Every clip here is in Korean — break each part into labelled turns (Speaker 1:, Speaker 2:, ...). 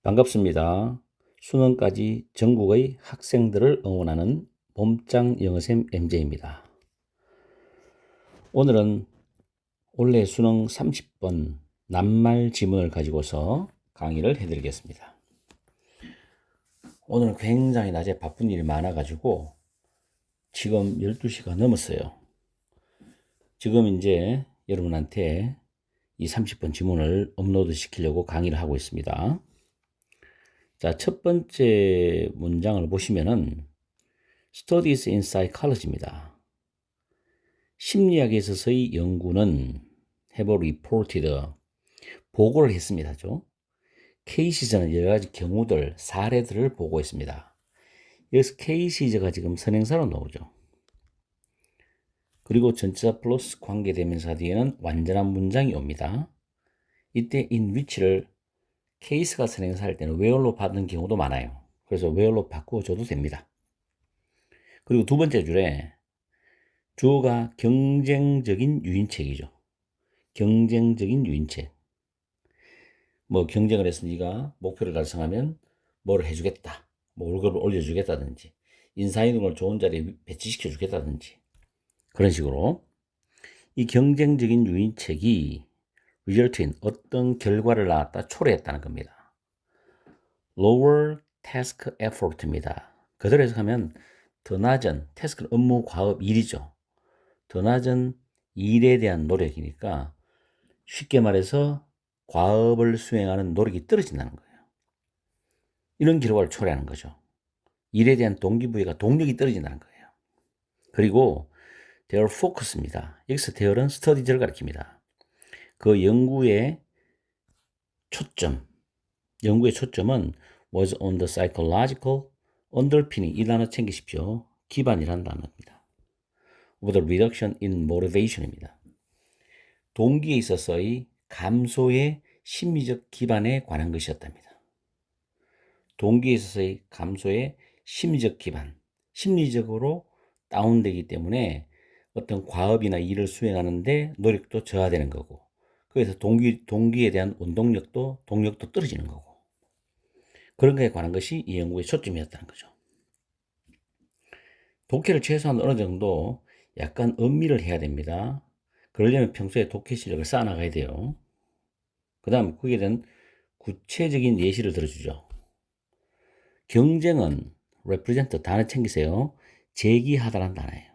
Speaker 1: 반갑습니다. 수능까지 전국의 학생들을 응원하는 몸짱 영어쌤 MJ입니다. 오늘은 올해 수능 30번 낱말 지문을 가지고서 강의를 해드리겠습니다. 오늘은 굉장히 낮에 바쁜 일이 많아가지고 지금 12시가 넘었어요. 지금 이제 여러분한테 이 30번 지문을 업로드 시키려고 강의를 하고 있습니다. 자, 첫 번째 문장을 보시면은 Studies in Psychology입니다. 심리학에 있어서의 연구는 have reported, 보고를 했습니다죠. 케이시즈는 여러 가지 경우들, 사례들을 보고했습니다. 여기서 케이시즈가 지금 선행사로 나오죠. 그리고 전치사 플러스 관계대명사 뒤에는 완전한 문장이 옵니다. 이때 in which를 케이스가 선행사할 때는 where로 받는 경우도 많아요. 그래서 where로 바꾸어줘도 됩니다. 그리고 두 번째 줄에 주어가 경쟁적인 유인책이죠. 경쟁적인 유인책. 뭐 경쟁을 해서 네가 목표를 달성하면 뭘 해주겠다. 뭐 월급을 올려주겠다든지 인사이동을 좋은 자리에 배치시켜 주겠다든지 그런 식으로 이 경쟁적인 유인책이 result in 어떤 결과를 낳았다, 초래했다는 겁니다. lower task effort입니다. 그대로 해석하면 더 낮은 태스크는 업무, 과업, 일이죠. 더 낮은 일에 대한 노력이니까 쉽게 말해서 과업을 수행하는 노력이 떨어진다는 거예요. 이런 결과를 초래하는 거죠. 일에 대한 동기부여가 동력이 떨어진다는 거예요. 그리고 their focus입니다. 여기서 their은 studies를 가리킵니다. 그 연구의 초점은 was on the psychological underpinning, 이 단어 챙기십시오. 기반이라는 단어입니다. of the reduction in motivation입니다. 동기에 있어서의 감소의 심리적 기반에 관한 것이었답니다. 동기에 있어서의 감소의 심리적 기반, 심리적으로 다운되기 때문에 어떤 과업이나 일을 수행하는데 노력도 저하되는 거고, 그래서 동기에 대한 운동력도 동력도 떨어지는 거고, 그런 것에 관한 것이 이 연구의 초점이었다는 거죠. 독해를 최소한 어느 정도 약간 음미를 해야 됩니다. 그러려면 평소에 독해 실력을 쌓아나가야 돼요. 그 다음 거기에 대한 구체적인 예시를 들어주죠. 경쟁은 represent, 단어 챙기세요. 제기하다라는 단어예요.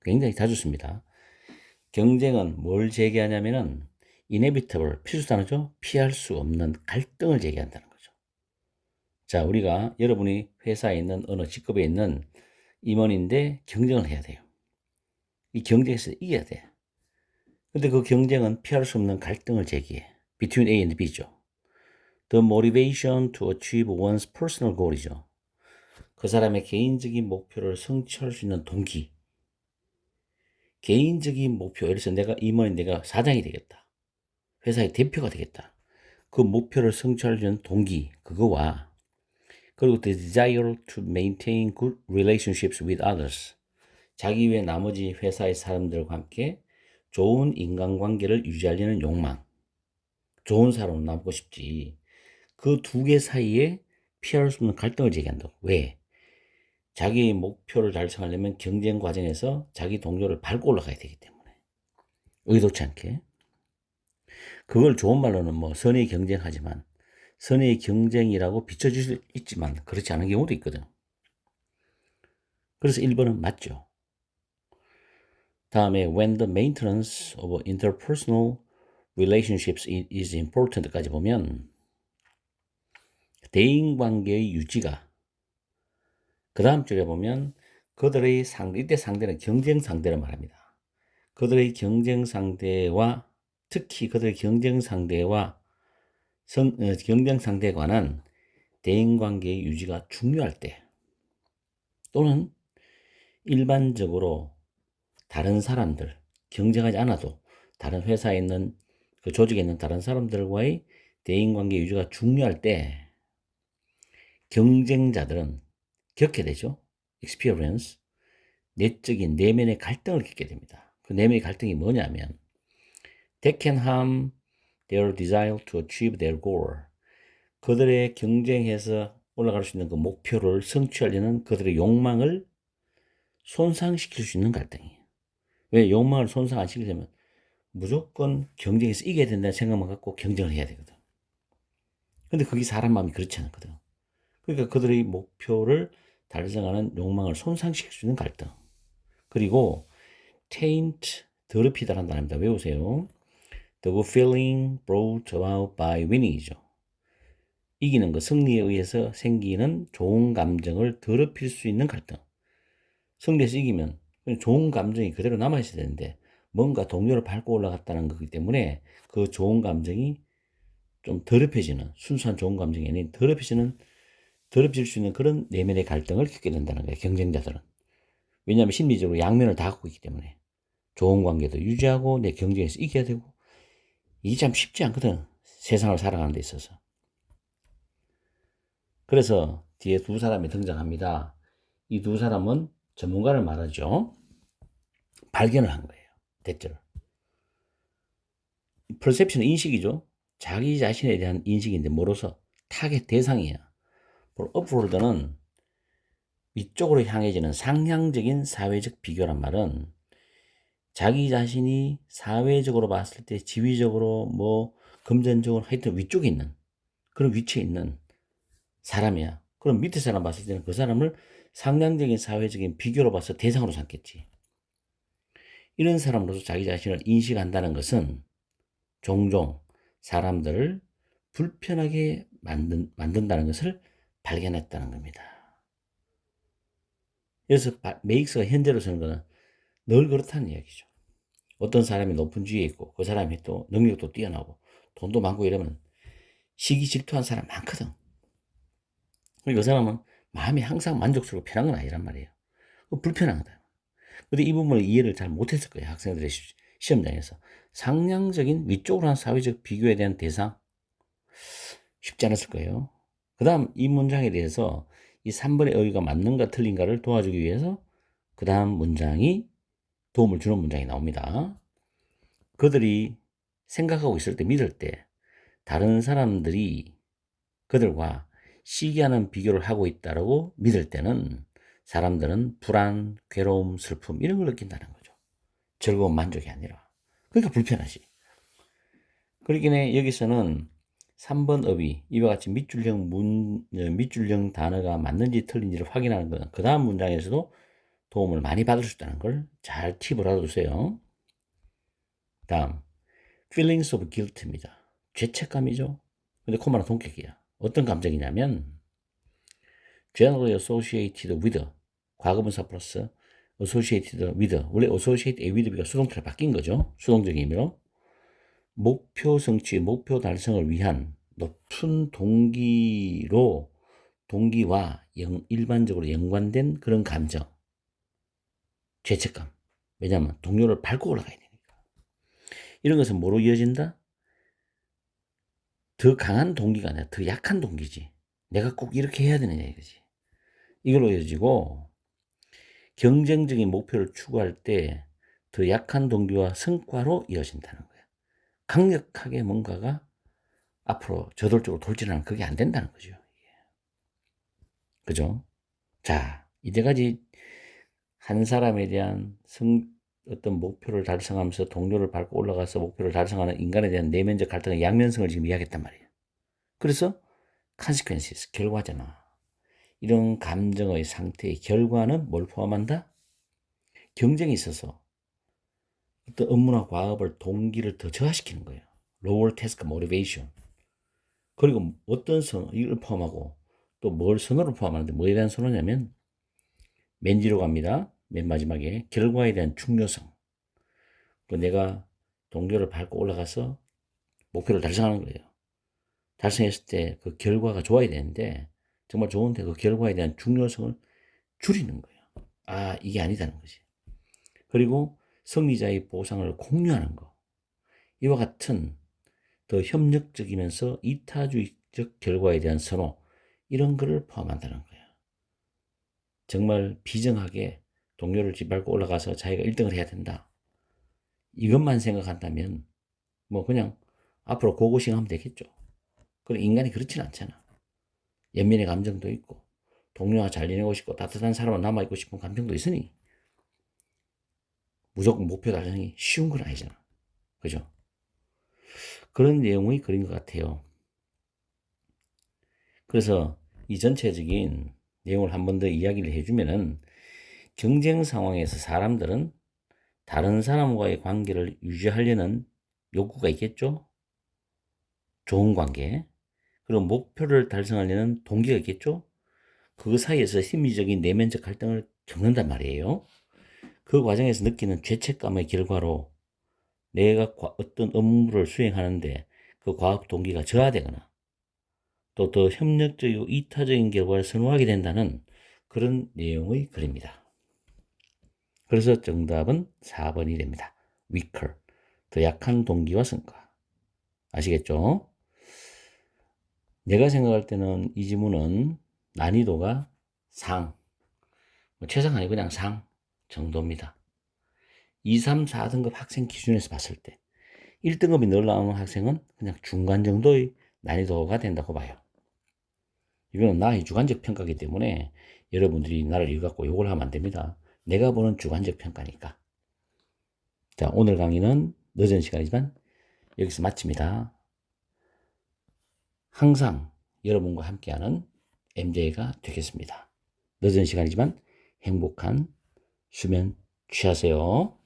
Speaker 1: 굉장히 자주 씁니다. 경쟁은 뭘 제기하냐면은 inevitable, 필수 단어죠. 피할 수 없는 갈등을 제기한다는 거죠. 자, 우리가 여러분이 회사에 있는 어느 직급에 있는 임원인데 경쟁을 해야 돼요. 이 경쟁에서 이겨야 돼. 근데 그 경쟁은 피할 수 없는 갈등을 제기해. between A and B죠. The motivation to achieve one's personal goal이죠. 그 사람의 개인적인 목표를 성취할 수 있는 동기. 개인적인 목표, 예를 들어서 내가 임원인 내가 사장이 되겠다. 회사의 대표가 되겠다. 그 목표를 성취할 수 있는 동기, 그거와 그리고 the desire to maintain good relationships with others. 자기 외 나머지 회사의 사람들과 함께 좋은 인간관계를 유지하려는 욕망. 좋은 사람으로 남고 싶지. 그 두 개 사이에 피할 수 없는 갈등을 제기한다고. 왜? 자기의 목표를 달성하려면 경쟁 과정에서 자기 동료를 밟고 올라가야 되기 때문에. 의도치 않게. 그걸 좋은 말로는 뭐 선의 경쟁하지만 선의 경쟁이라고 비춰질 수 있지만 그렇지 않은 경우도 있거든. 그래서 1번은 맞죠. 다음에 when the maintenance of interpersonal relationships is important까지 보면 대인관계의 유지가, 그 다음 줄에 보면 그들의 상대, 이때 상대는 경쟁 상대를 말합니다. 그들의 경쟁 상대와 특히 그들의 경쟁 상대와 경쟁 상대에 관한 대인관계의 유지가 중요할 때, 또는 일반적으로 다른 사람들, 경쟁하지 않아도 다른 회사에 있는 그 조직에 있는 다른 사람들과의 대인관계 유지가 중요할 때 경쟁자들은 겪게 되죠. experience, 내적인 내면의 갈등을 겪게 됩니다. 그 내면의 갈등이 뭐냐면 they can harm their desire to achieve their goal. 그들의 경쟁해서 올라갈 수 있는 그 목표를 성취하려는 그들의 욕망을 손상시킬 수 있는 갈등이에요. 왜 욕망을 손상 안 시키려면 무조건 경쟁에서 이겨야 된다는 생각만 갖고 경쟁을 해야 되거든. 근데 그게 사람 마음이 그렇지 않거든. 그러니까 그들의 목표를 달성하는 욕망을 손상시킬 수 있는 갈등. 그리고 taint, 더럽히다라는 단어입니다. 외우세요. The feeling brought about by winning이죠. 이기는 것, 승리에 의해서 생기는 좋은 감정을 더럽힐 수 있는 갈등. 승리해서 이기면 좋은 감정이 그대로 남아있어야 되는데 뭔가 동료를 밟고 올라갔다는 거기 때문에 그 좋은 감정이 좀 더럽혀지는, 순수한 좋은 감정이 아닌 더럽힐 수 있는 그런 내면의 갈등을 겪게 된다는 거예요. 경쟁자들은. 왜냐하면 심리적으로 양면을 다 갖고 있기 때문에 좋은 관계도 유지하고 내 경쟁에서 이겨야 되고 이게 참 쉽지 않거든. 세상을 살아가는 데 있어서. 그래서 뒤에 두 사람이 등장합니다. 이 두 사람은 전문가를 말하죠. 발견을 한 거예요. 대절. 퍼셉션은 인식이죠. 자기 자신에 대한 인식인데 뭐로서 타겟 대상이야. 업로드는 위쪽으로 향해지는 상향적인 사회적 비교란 말은 자기 자신이 사회적으로 봤을 때 지위적으로 뭐 금전적으로 하여튼 위쪽에 있는 그런 위치에 있는 사람이야. 그럼 밑에 사람 봤을 때는 그 사람을 상향적인 사회적인 비교로 봐서 대상으로 삼겠지. 이런 사람으로서 자기 자신을 인식한다는 것은 종종 사람들을 불편하게 만든다는 것을 발견했다는 겁니다. 그래서 메익스가 현재로 쓰는 것은 늘 그렇다는 이야기죠. 어떤 사람이 높은 지위에 있고 그 사람이 또 능력도 뛰어나고 돈도 많고 이러면 시기 질투한 사람 많거든. 그러니까 그 사람은 마음이 항상 만족스럽고 편한 건 아니란 말이에요. 불편하다. 근데 이 부분을 이해를 잘 못했을 거예요. 학생들의 시험장에서. 상향적인 위쪽으로 한 사회적 비교에 대한 대상 쉽지 않았을 거예요. 그 다음 이 문장에 대해서 이 3번의 어휘가 맞는가 틀린가를 도와주기 위해서 그 다음 문장이 도움을 주는 문장이 나옵니다. 그들이 생각하고 있을 때 믿을 때 다른 사람들이 그들과 시기하는 비교를 하고 있다고 믿을 때는 사람들은 불안, 괴로움, 슬픔 이런 걸 느낀다는 거죠. 즐거운 만족이 아니라. 그러니까 불편하지. 그러기에 여기서는 3번 어휘 이와 같이 밑줄형 단어가 맞는지 틀린지를 확인하는 것은 그 다음 문장에서도 도움을 많이 받을 수 있다는 걸 잘 팁을 알아두세요. 다음 feelings of guilt입니다. 죄책감이죠. 근데 코마는 동격이야. 어떤 감정이냐면 generally associated with 과거분사 플러스 associated with 원래 associated with가 수동태로 바뀐 거죠. 수동적인 의미로 목표 성취, 목표 달성을 위한 높은 동기와 일반적으로 연관된 그런 감정, 죄책감. 왜냐하면 동료를 밟고 올라가야 되니까. 이런 것은 뭐로 이어진다? 더 강한 동기가 아니라 더 약한 동기지. 내가 꼭 이렇게 해야 되느냐 이거지. 이걸로 이어지고 경쟁적인 목표를 추구할 때 더 약한 동기와 성과로 이어진다는 거야. 강력하게 뭔가가 앞으로 저돌적으로 돌진하는 그게 안 된다는 거죠. 그죠? 자, 이때까지 한 사람에 대한 어떤 목표를 달성하면서 동료를 밟고 올라가서 목표를 달성하는 인간에 대한 내면적 갈등의 양면성을 지금 이야기했단 말이에요. 그래서 consequences, 결과잖아. 이런 감정의 상태의 결과는 뭘 포함한다? 경쟁이 있어서 어떤 업무나 과업을 동기를 더 저하시키는 거예요. lower task motivation. 그리고 어떤 이걸 포함하고 또 뭘 선호를 포함하는데 뭐에 대한 선호냐면 맨지로 갑니다. 맨 마지막에 결과에 대한 중요성. 내가 동료를 밟고 올라가서 목표를 달성하는 거예요. 달성했을 때 그 결과가 좋아야 되는데 정말 좋은데 그 결과에 대한 중요성을 줄이는 거예요. 아, 이게 아니다는 거지. 그리고 승리자의 보상을 공유하는 거. 이와 같은 더 협력적이면서 이타주의적 결과에 대한 선호, 이런 거를 포함한다는 거예요. 정말 비정하게 동료를 짓밟고 올라가서 자기가 1등을 해야 된다. 이것만 생각한다면 뭐 그냥 앞으로 고고싱 하면 되겠죠. 그럼 인간이 그렇진 않잖아. 연민의 감정도 있고, 동료와 잘 지내고 싶고, 따뜻한 사람과 남아있고 싶은 감정도 있으니, 무조건 목표 달성이 쉬운 건 아니잖아. 그죠? 그런 내용의 글인 것 같아요. 그래서 이 전체적인 내용을 한 번 더 이야기를 해주면은, 경쟁 상황에서 사람들은 다른 사람과의 관계를 유지하려는 욕구가 있겠죠? 좋은 관계. 그리고 목표를 달성하려는 동기가 있겠죠? 그 사이에서 심리적인 내면적 갈등을 겪는단 말이에요. 그 과정에서 느끼는 죄책감의 결과로 내가 어떤 업무를 수행하는데 그 과학 동기가 저하되거나 또 더 협력적이고 이타적인 결과를 선호하게 된다는 그런 내용의 글입니다. 그래서 정답은 4번이 됩니다. weaker. 더 약한 동기와 성과. 아시겠죠? 내가 생각할 때는 이 지문은 난이도가 상, 최상 아니고 그냥 상 정도입니다. 2, 3, 4등급 학생 기준에서 봤을 때 1등급이 늘 나오는 학생은 그냥 중간 정도의 난이도가 된다고 봐요. 이거는 나의 주관적 평가이기 때문에 여러분들이 나를 읽어갖고 욕을 하면 안 됩니다. 내가 보는 주관적 평가니까. 자, 오늘 강의는 늦은 시간이지만 여기서 마칩니다. 항상 여러분과 함께하는 MJ가 되겠습니다. 늦은 시간이지만 행복한 수면 취하세요.